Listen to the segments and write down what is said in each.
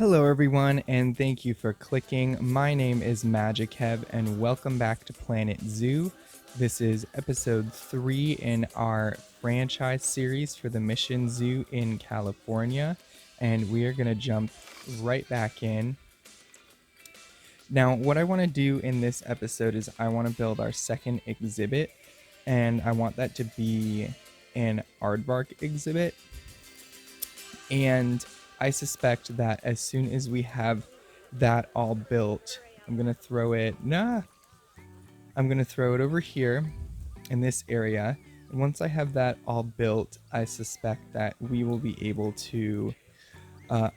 Hello everyone, and thank you for clicking. My name is Magikev, and welcome back to Planet Zoo. This is episode 3 in our franchise series for the Mission Zoo in California, and we are going to jump right back in. Now, what I want to do in this episode is I want to build our second exhibit, and I want that to be an aardvark exhibit. And I suspect that as soon as we have that all built, I'm going to throw it over here in this area. And once I have that all built, I suspect that we will be able to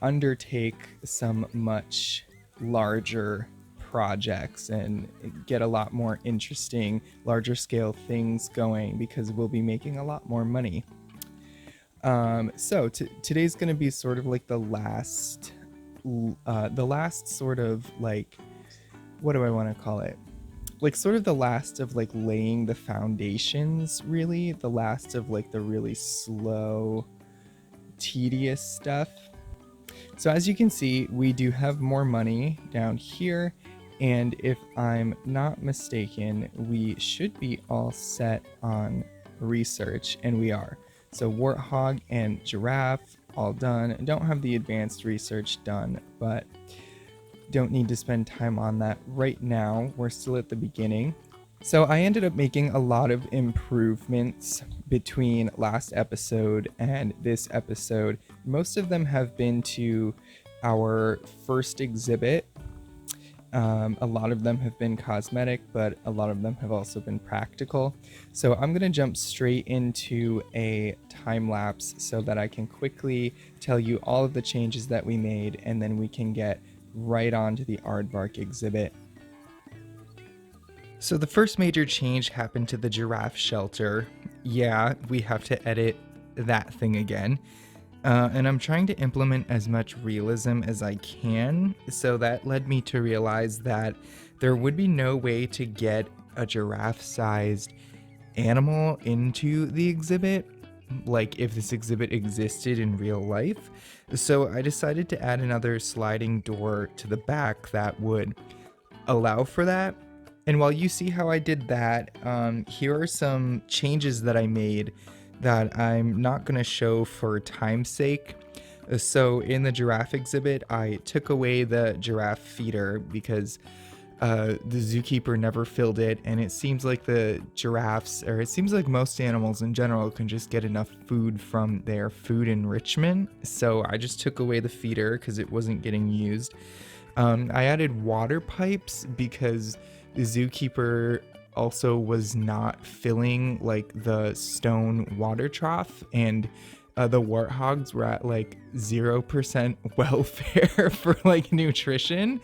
undertake some much larger projects and get a lot more interesting, larger scale things going because we'll be making a lot more money. So today's going to be sort of like the last sort of like, what do I want to call it? Like sort of the last of like laying the foundations, really. The last of like the really slow, tedious stuff. So as you can see, we do have more money down here. And if I'm not mistaken, we should be all set on research, and we are. So warthog and giraffe, all done. Don't have the advanced research done, but don't need to spend time on that right now. We're still at the beginning. So I ended up making a lot of improvements between last episode and this episode. Most of them have been to our first exhibit. A lot of them have been cosmetic, but a lot of them have also been practical. So I'm going to jump straight into a time lapse so that I can quickly tell you all of the changes that we made, and then we can get right on to the aardvark exhibit. So the first major change happened to the giraffe shelter. Yeah, we have to edit that thing again. And I'm trying to implement as much realism as I can, so that led me to realize that there would be no way to get a giraffe-sized animal into the exhibit, like if this exhibit existed in real life. So I decided to add another sliding door to the back that would allow for that. And while you see how I did that, here are some changes that I made that I'm not going to show for time's sake. So in the giraffe exhibit, I took away the giraffe feeder because the zookeeper never filled it, and it seems like the giraffes, or it seems like most animals in general, can just get enough food from their food enrichment. So I just took away the feeder because it wasn't getting used. I added water pipes because the zookeeper also was not filling like the stone water trough, and the warthogs were at like 0% welfare for like nutrition,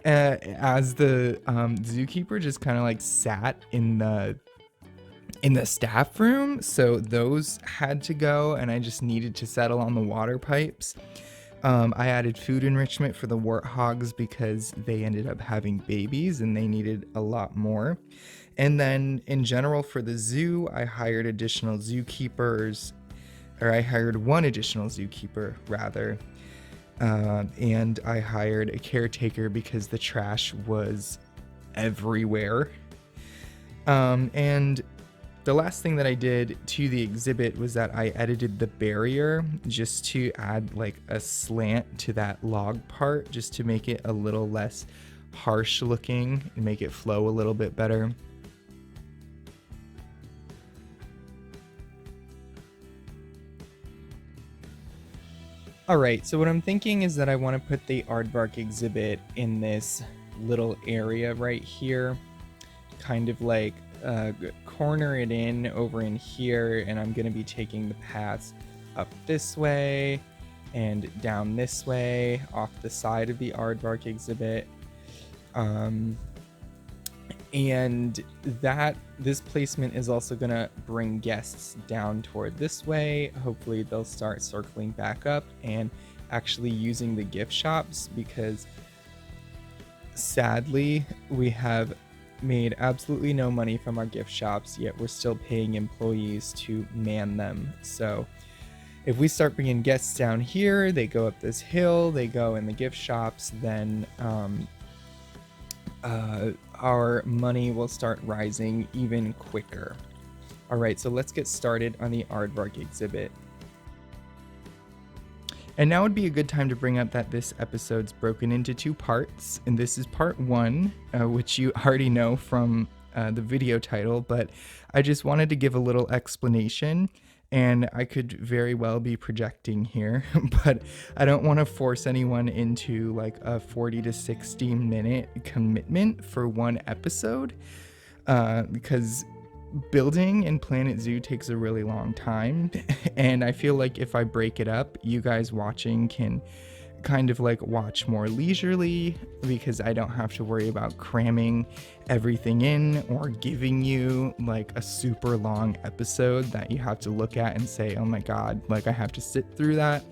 as the zookeeper just kind of like sat in the staff room. So those had to go, and I just needed to settle on the water pipes. I added food enrichment for the warthogs because they ended up having babies and they needed a lot more. And then in general for the zoo, I hired additional zookeepers, or I hired one additional zookeeper rather. And I hired a caretaker because the trash was everywhere. And the last thing that I did to the exhibit was that I edited the barrier just to add like a slant to that log part, just to make it a little less harsh looking and make it flow a little bit better. Alright, so what I'm thinking is that I want to put the aardvark exhibit in this little area right here, kind of like corner it in over in here, and I'm going to be taking the paths up this way and down this way off the side of the aardvark exhibit. And that this placement is also going to bring guests down toward this way. Hopefully they'll start circling back up and actually using the gift shops, because sadly we have made absolutely no money from our gift shops, yet we're still paying employees to man them. So if we start bringing guests down here, they go up this hill, they go in the gift shops, then our money will start rising even quicker. All right, so let's get started on the Aardvark exhibit. And now would be a good time to bring up that this episode's broken into 2 parts, and this is part 1, which you already know from the video title, but I just wanted to give a little explanation, and I could very well be projecting here, but I don't want to force anyone into like a 40 to 60 minute commitment for one episode, because building in Planet Zoo takes a really long time, and I feel like if I break it up, you guys watching can kind of like watch more leisurely, because I don't have to worry about cramming everything in or giving you like a super long episode that you have to look at and say, oh my god, like I have to sit through that.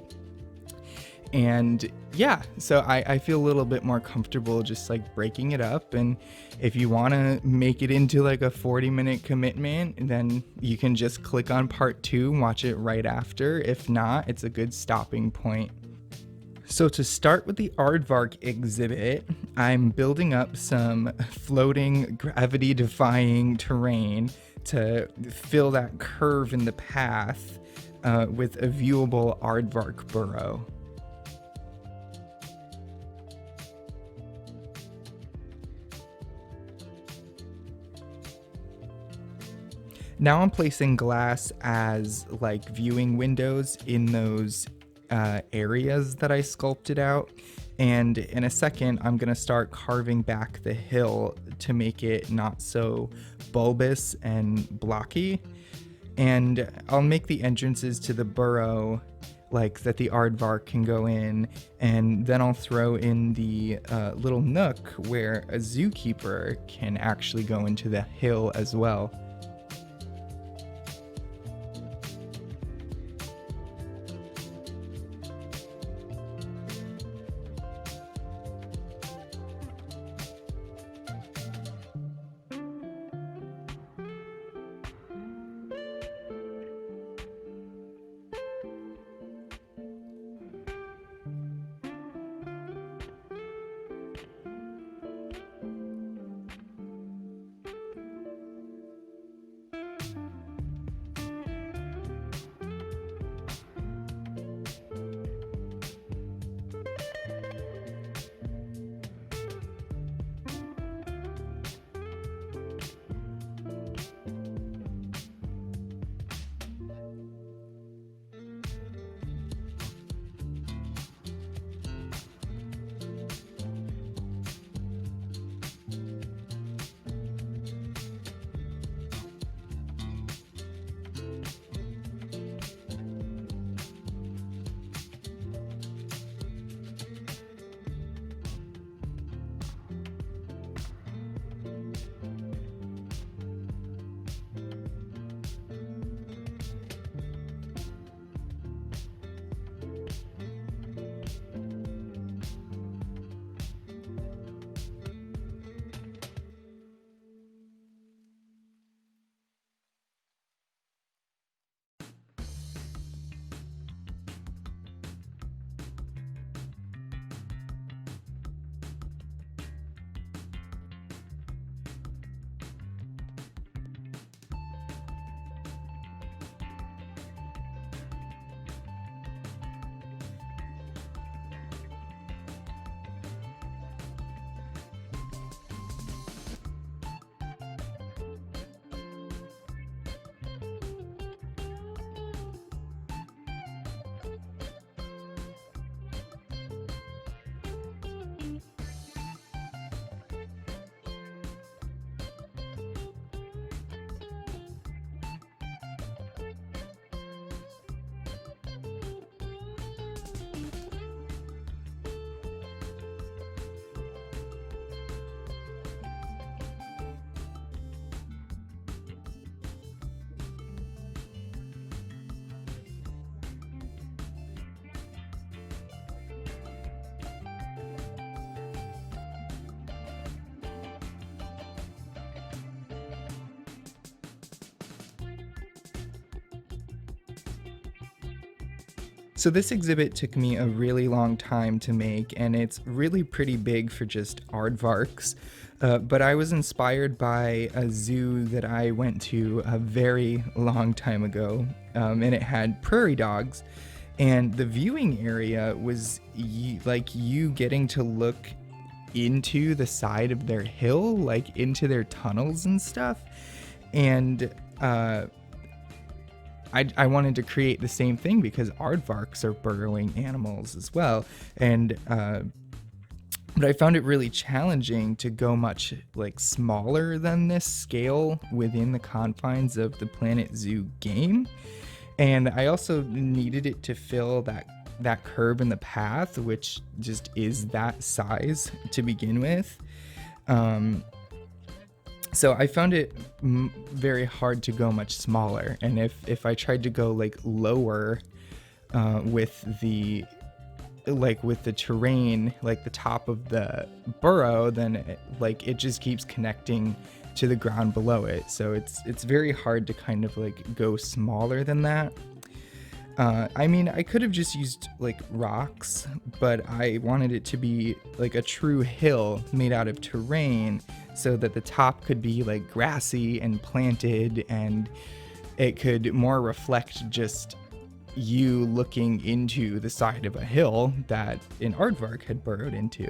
And yeah, so I feel a little bit more comfortable just like breaking it up. And if you want to make it into like a 40-minute commitment, then you can just click on part 2 and watch it right after. If not, it's a good stopping point. So to start with the Aardvark exhibit, I'm building up some floating, gravity-defying terrain to fill that curve in the path with a viewable Aardvark Burrow. Now I'm placing glass as like viewing windows in those areas that I sculpted out, and in a second I'm gonna start carving back the hill to make it not so bulbous and blocky, and I'll make the entrances to the burrow like that the aardvark can go in, and then I'll throw in the little nook where a zookeeper can actually go into the hill as well. So this exhibit took me a really long time to make, and it's really pretty big for just aardvarks. But I was inspired by a zoo that I went to a very long time ago, and it had prairie dogs. And the viewing area was like you getting to look into the side of their hill, like into their tunnels and stuff. And I wanted to create the same thing because aardvarks are burrowing animals as well. And but I found it really challenging to go much like smaller than this scale within the confines of the Planet Zoo game. And I also needed it to fill that curve in the path, which just is that size to begin with. So I found it very hard to go much smaller, and if I tried to go like lower with the terrain, like the top of the burrow, then it just keeps connecting to the ground below it. So it's very hard to kind of like go smaller than that. I mean, I could have just used like rocks, but I wanted it to be like a true hill made out of terrain so that the top could be like grassy and planted, and it could more reflect just you looking into the side of a hill that an aardvark had burrowed into.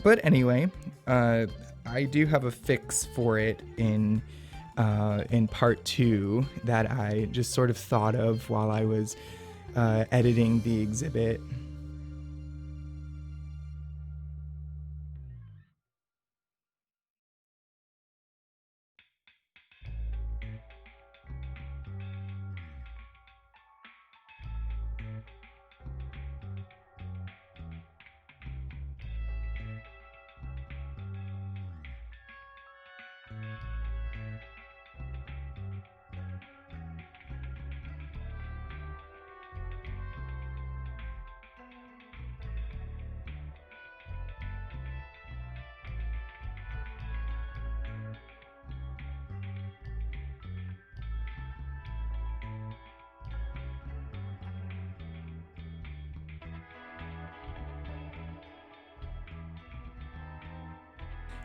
But anyway, I do have a fix for it in part 2 that I just sort of thought of while I was editing the exhibit.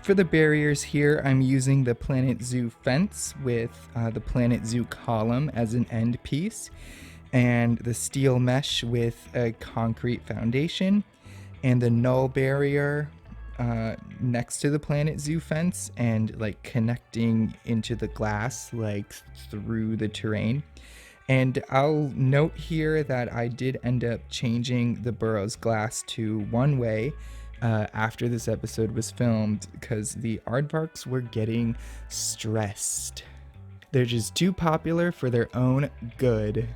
For the barriers here, I'm using the Planet Zoo fence with the Planet Zoo column as an end piece, and the steel mesh with a concrete foundation, and the null barrier next to the Planet Zoo fence and like connecting into the glass like through the terrain. And I'll note here that I did end up changing the burrow's glass to one way after this episode was filmed because the aardvarks were getting stressed. They're just too popular for their own good.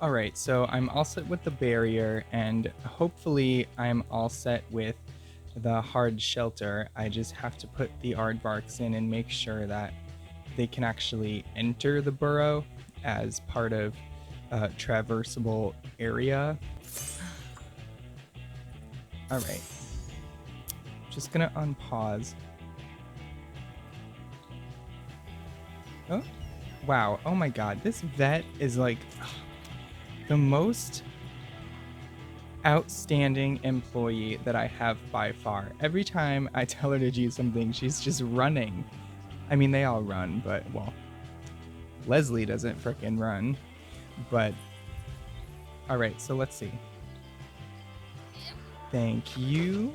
All right, so I'm all set with the barrier, and hopefully I'm all set with the hard shelter. I just have to put the aardvarks in and make sure that they can actually enter the burrow as part of a traversable area. All right, just gonna unpause. Oh, wow, oh my god, this vet is like the most outstanding employee that I have by far. Every time I tell her to do something, she's just running. I mean, they all run, but, well, Leslie doesn't frickin' run. But, alright, so let's see. Thank you.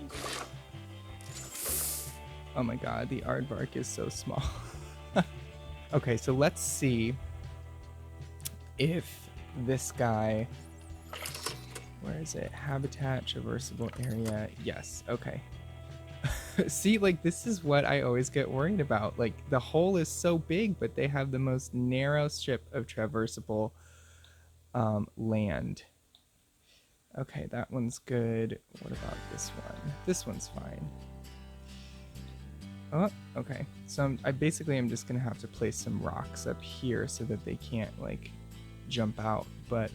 Oh my god, the aardvark is so small. Okay, so let's see if this guy... Where is it? Habitat, traversable area. Yes, okay. See, like, this is what I always get worried about. Like, the hole is so big, but they have the most narrow strip of traversable land. Okay, that one's good. What about this one? This one's fine. Oh, okay. So I basically am just gonna have to place some rocks up here so that they can't, like, jump out, but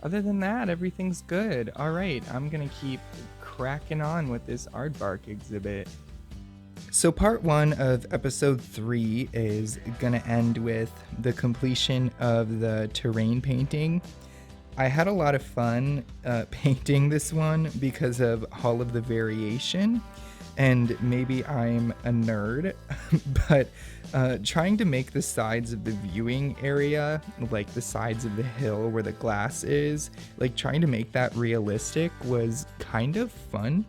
other than that, everything's good. All right, I'm gonna keep cracking on with this aardvark exhibit. So part 1 of episode 3 is gonna end with the completion of the terrain painting. I had a lot of fun painting this one because of all of the variation, and maybe I'm a nerd, but trying to make the sides of the viewing area, like the sides of the hill where the glass is, like trying to make that realistic was kind of fun.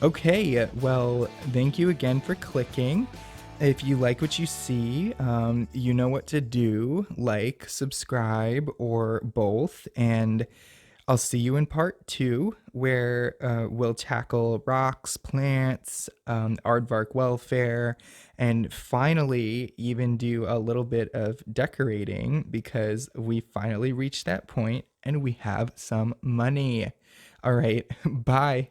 Okay, well, thank you again for clicking. If you like what you see, you know what to do, like, subscribe, or both. And I'll see you in part two, where we'll tackle rocks, plants, aardvark welfare, and finally even do a little bit of decorating because we finally reached that point and we have some money. All right, bye.